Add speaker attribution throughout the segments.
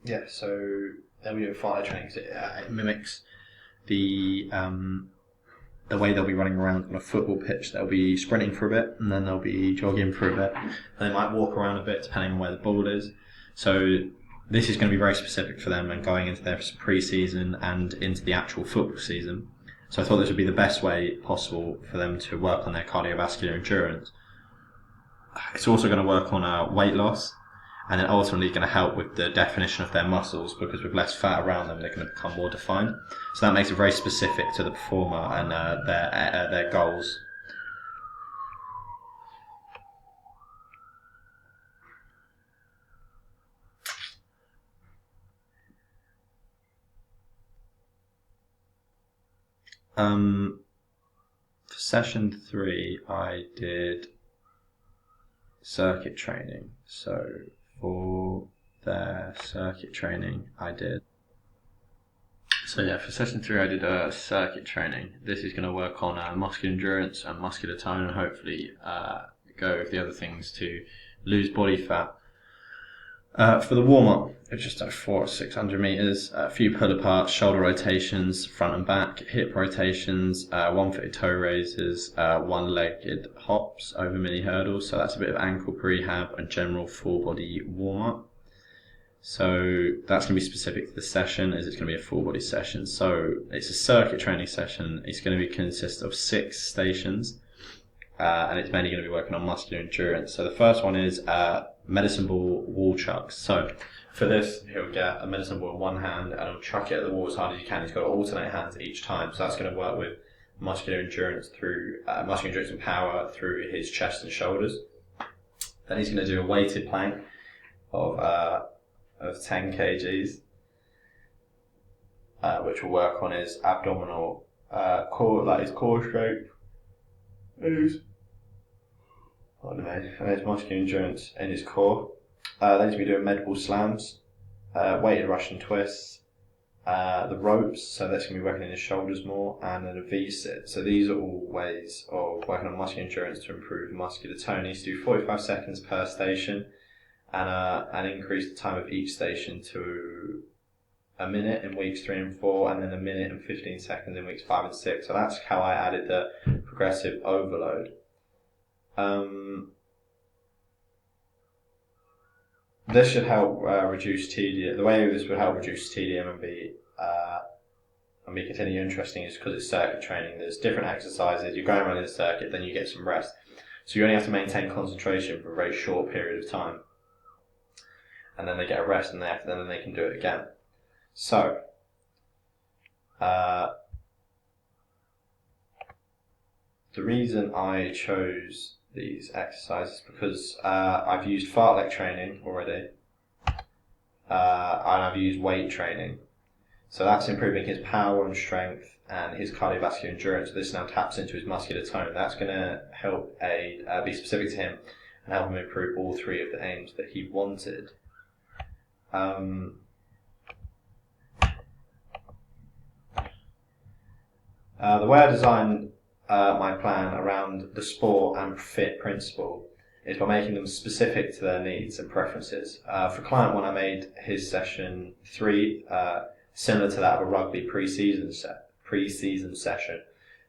Speaker 1: Yeah, so then we do fire training. It mimics the way they'll be running around on a football pitch. They'll be sprinting for a bit, and then they'll be jogging for a bit, and they might walk around a bit depending on where the ball is. So this is going to be very specific for them and going into their pre-season and into the actual football season. So I thought this would be the best way possible for them to work on their cardiovascular endurance. It's also going to work on weight loss, and then ultimately going to help with the definition of their muscles, because with less fat around them, they're going to become more defined. So that makes it very specific to the performer and their goals. For session 3, I did circuit training. So for their circuit training, for session 3, I did circuit training. This is going to work on muscular endurance and muscular tone, and hopefully go with the other things to lose body fat. For the warm-up, it's just 400 or 600 meters, a few pull-aparts, shoulder rotations, front and back, hip rotations, one-footed toe raises, one-legged hops over mini hurdles. So that's a bit of ankle prehab and general full-body warm-up. So that's going to be specific to the session, as it's going to be a full-body session. So it's a circuit training session. It's going to consist of 6 stations, and it's mainly going to be working on muscular endurance. So the first one is medicine ball wall chucks. So for this, he'll get a medicine ball in one hand and he'll chuck it at the wall as hard as he can. He's got to alternate hands each time. So that's going to work with muscular endurance and power through his chest and shoulders. Then he's going to do a weighted plank of 10 kgs, which will work on his abdominal core, like his core strength, and his muscular endurance in his core. Then he's going to be doing med ball slams, weighted Russian twists, the ropes, so that's going to be working in his shoulders more, and then a V-sit. So these are all ways of working on muscular endurance to improve muscular tone. He needs to do 45 seconds per station, and increase the time of each station to a minute in weeks 3 and 4, and then a minute and 15 seconds in weeks 5 and 6. So that's how I added the progressive overload. This should help reduce tedium. The way this would help reduce tedium and be continually interesting is because it's circuit training. There's different exercises. You're going around in the circuit, then you get some rest. So you only have to maintain concentration for a very short period of time, and then they get a rest, and then they can do it again. So the reason I chose these exercises because I've used fartlek training already, and I've used weight training. So that's improving his power and strength and his cardiovascular endurance. This now taps into his muscular tone. That's going to help be specific to him and help him improve all 3 of the aims that he wanted. The way I designed my plan around the sport and fit principle is by making them specific to their needs and preferences. For client 1, I made his session 3 similar to that of a rugby pre-season session.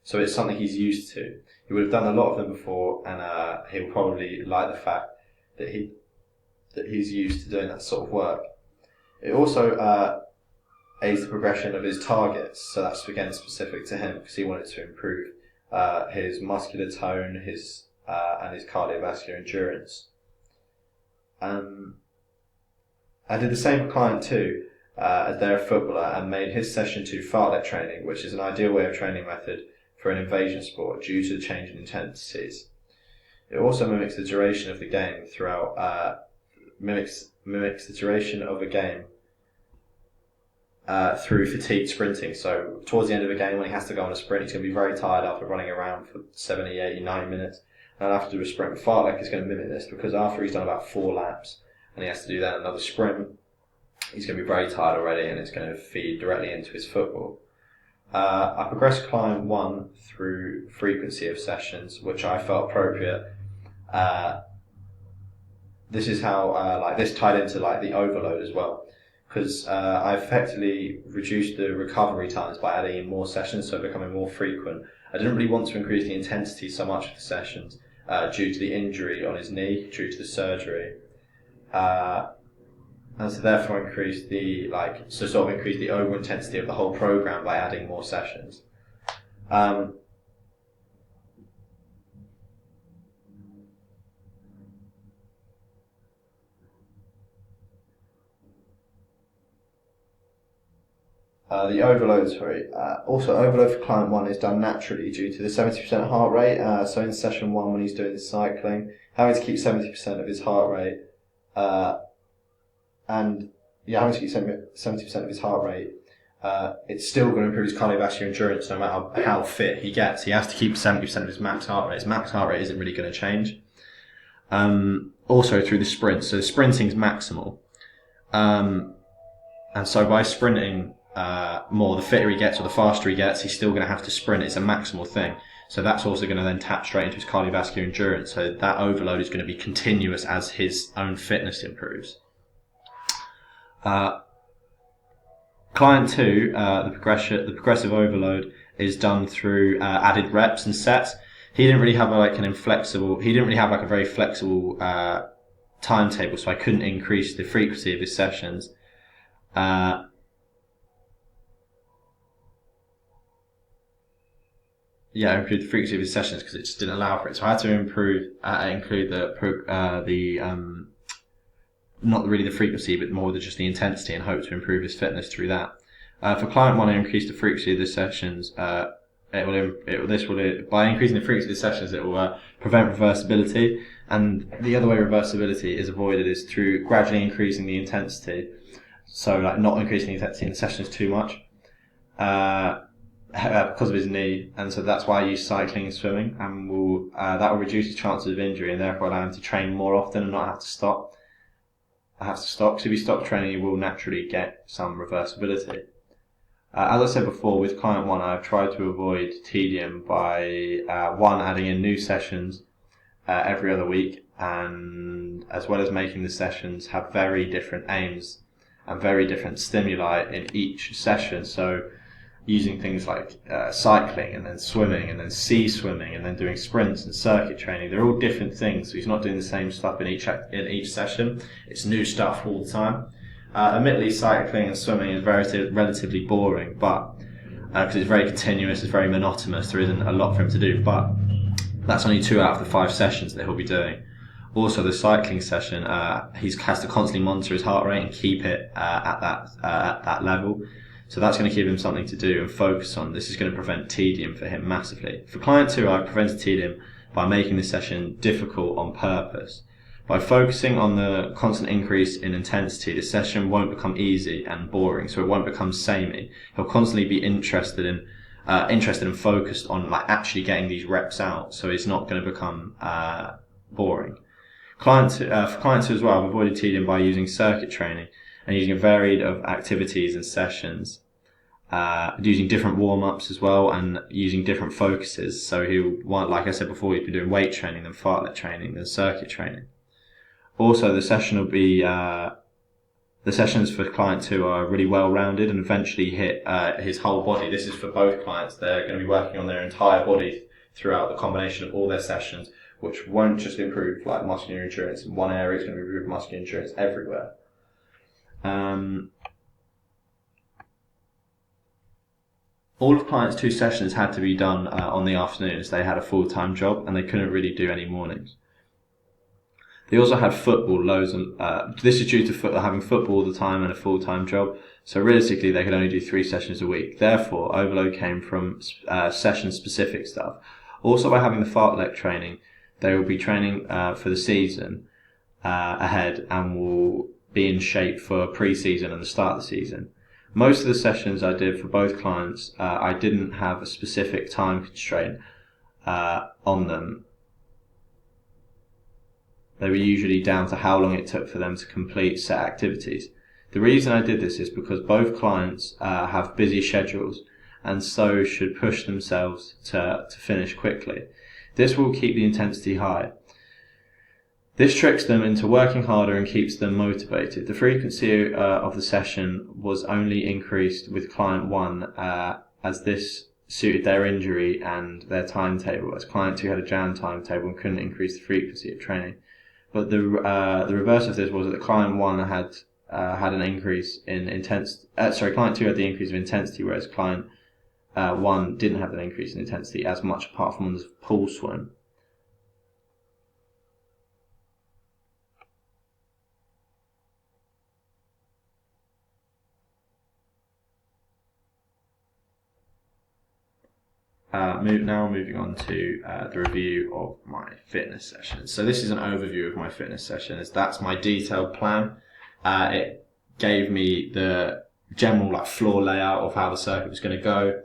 Speaker 1: So it's something he's used to. He would have done a lot of them before, and he'll probably like the fact that he's used to doing that sort of work. It also aids the progression of his targets, so that's again specific to him because he wanted to improve his muscular tone, and his cardiovascular endurance. I did the same for client 2, as they're a footballer, and made his session 2 fartlek training, which is an ideal way of training method for an invasion sport due to the change in intensities. It also mimics the duration of the game throughout. Mimics the duration of a game through fatigued sprinting. So towards the end of the game, when he has to go on a sprint, he's going to be very tired after running around for 70, 80, 90 minutes. And after do a sprint, fartlek is going to mimic this, because after he's done about 4 laps and he has to do that another sprint, he's going to be very tired already, and it's going to feed directly into his football. I progressed client 1 through frequency of sessions, which I felt appropriate this is how like this tied into like the overload as well, because I effectively reduced the recovery times by adding in more sessions, so becoming more frequent. I didn't really want to increase the intensity so much of the sessions due to the injury on his knee, due to the surgery. And so therefore increase the increase the overall intensity of the whole program by adding more sessions. The overload, also overload for client 1 is done naturally due to the 70% heart rate. So in session 1, when he's doing the cycling, having to keep 70% of his heart rate, having to keep 70% of his heart rate, it's still going to improve his cardiovascular endurance no matter how fit he gets. He has to keep 70% of his max heart rate. His max heart rate isn't really going to change. Also through the sprint, so sprinting is maximal. And so by sprinting more, the fitter he gets or the faster he gets, he's still going to have to sprint. It's a maximal thing. So that's also going to then tap straight into his cardiovascular endurance. So that overload is going to be continuous as his own fitness improves. Client 2, the progressive overload is done through added reps and sets. He didn't really have a very flexible timetable, so I couldn't increase the frequency of his sessions. Improve the frequency of his sessions because it just didn't allow for it. So I had to include not really the frequency, but more just the intensity, and hope to improve his fitness through that. For client 1, I increased the frequency of the sessions. By increasing the frequency of the sessions, it will prevent reversibility. And the other way reversibility is avoided is through gradually increasing the intensity. So, like, not increasing the intensity in the sessions too much, because of his knee. And so that's why I use cycling and swimming, and that will reduce his chances of injury and therefore allow him to train more often and not have to stop. Because if you stop training, you will naturally get some reversibility. As I said before, with client 1, I've tried to avoid tedium by adding in new sessions every other week, and as well as making the sessions have very different aims and very different stimuli in each session. So using things like cycling and then swimming and then sea swimming and then doing sprints and circuit training. They're all different things, so he's not doing the same stuff in each session. It's new stuff all the time. Admittedly, cycling and swimming is relatively boring, but because it's very continuous, it's very monotonous, there isn't a lot for him to do, but that's only 2 out of the 5 sessions that he'll be doing. Also, the cycling session, he has to constantly monitor his heart rate and keep it at that level. So that's going to give him something to do and focus on. This is going to prevent tedium for him massively. For client 2, I've prevented tedium by making the session difficult on purpose. By focusing on the constant increase in intensity, the session won't become easy and boring, so it won't become samey. He'll constantly be interested and focused on actually getting these reps out, so it's not going to become boring. For client 2 as well, I've avoided tedium by using circuit training and using a varied of activities and sessions, using different warm-ups as well, and using different focuses. So like I said before, he'd be doing weight training, then fartlek training, then circuit training. Also, the sessions for client 2 are really well-rounded and eventually hit his whole body. This is for both clients. They're going to be working on their entire body throughout the combination of all their sessions, which won't just improve muscular endurance in one area, it's going to improve muscular endurance everywhere. All of clients' 2 sessions had to be done on the afternoons. They had a full-time job and they couldn't really do any mornings. They also had football loads, and this is due to having football all the time and a full-time job. So realistically, they could only do 3 sessions a week. Therefore, overload came from session-specific stuff. Also, by having the fartlek training, they will be training for the season ahead and will be in shape for pre-season and the start of the season. Most of the sessions I did for both clients, I didn't have a specific time constraint on them. They were usually down to how long it took for them to complete set activities. The reason I did this is because both clients have busy schedules and so should push themselves to finish quickly. This will keep the intensity high. This tricks them into working harder and keeps them motivated. The frequency of the session was only increased with client 1 as this suited their injury and their timetable, as client 2 had a jam timetable and couldn't increase the frequency of training. But the reverse of this was that client 1 had an increase in intensity. Client 2 had the increase of intensity, whereas client 1 didn't have an increase in intensity as much, apart from the pool swim. Moving on to the review of my fitness session. So this is an overview of my fitness session, as that's my detailed plan. It gave me the general floor layout of how the circuit was going to go.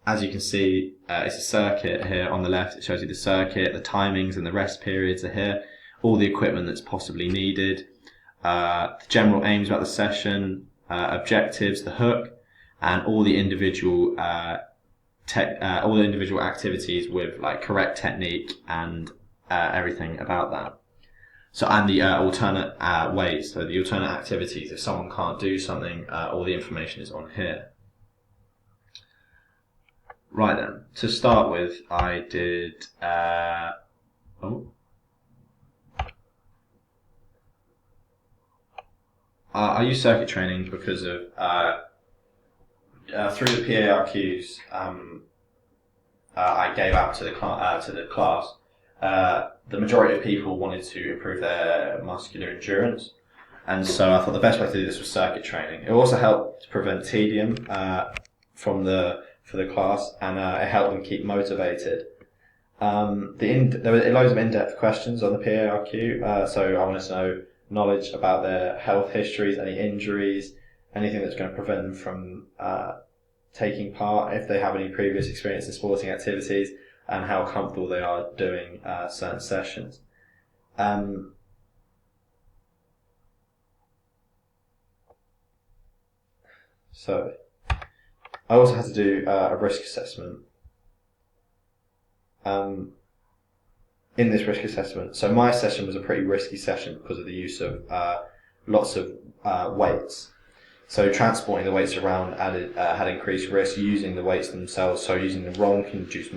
Speaker 1: As you can see, it's a circuit here on the left. It shows you the circuit, the timings and the rest periods are here, all the equipment that's possibly needed, the general aims about the session, objectives, the hook, and all the individual activities with correct technique and everything about that. So, and the alternate ways, so the alternate activities. If someone can't do something, all the information is on here. Right then, to start with, I did. I use circuit training because of through the PARQs I gave out to the class. The majority of people wanted to improve their muscular endurance, and so I thought the best way to do this was circuit training. It also helped to prevent tedium for the class, and it helped them keep motivated. There were loads of in-depth questions on the PARQ, so I wanted to know knowledge about their health histories, any injuries, anything that's going to prevent them from taking part, if they have any previous experience in sporting activities, and how comfortable they are doing certain sessions. So I also had to do a risk assessment. In this risk assessment, so my session was a pretty risky session because of the use of lots of weights. So transporting the weights around had increased risk. Using the weights themselves, so using them wrong can induce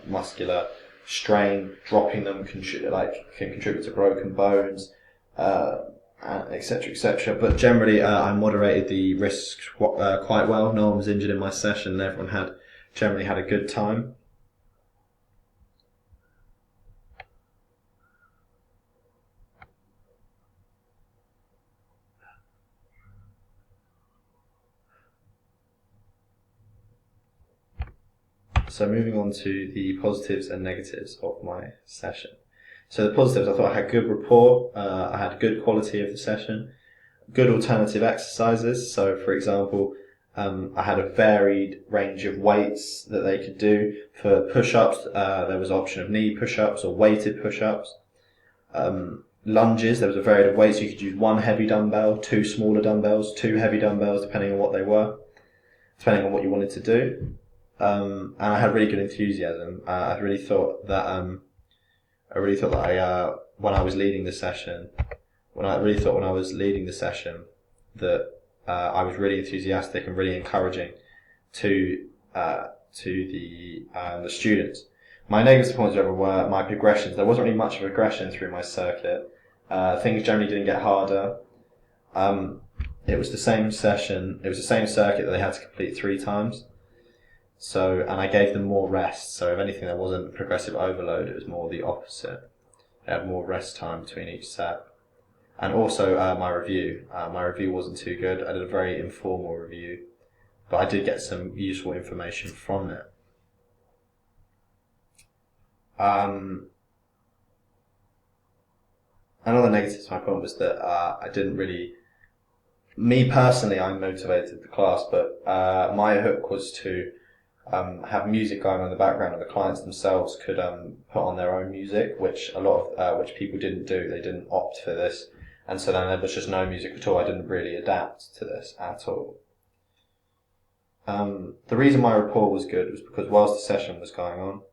Speaker 1: muscular strain. Dropping them can contribute to broken bones, etc., etc. But generally, I moderated the risks quite well. No one was injured in my session, and everyone generally had a good time. So moving on to the positives and negatives of my session. So the positives, I thought I had good rapport, I had good quality of the session, good alternative exercises. So for example, I had a varied range of weights that they could do. For push-ups, there was an option of knee push-ups or weighted push-ups. Lunges, there was a variety of weights. You could use 1 heavy dumbbell, 2 smaller dumbbells, 2 heavy dumbbells, depending on what they were, depending on what you wanted to do. And I had really good enthusiasm. I really thought that when I was leading the session, that I was really enthusiastic and really encouraging to the students. My negative points were my progressions. There wasn't really much of aggression through my circuit. Things generally didn't get harder. It was the same session. It was the same circuit that they had to complete 3 times. So, and I gave them more rest. So if anything, there wasn't progressive overload. It was more the opposite. They had more rest time between each set. And also my review. My review wasn't too good. I did a very informal review, but I did get some useful information from it. Another negative to my point was that I didn't really. Me personally, I motivated the class, but my hook was to have music going on in the background, and the clients themselves could put on their own music, which which people didn't do. They didn't opt for this, and so then there was just no music at all. I didn't really adapt to this at all. The reason my rapport was good was because whilst the session was going on,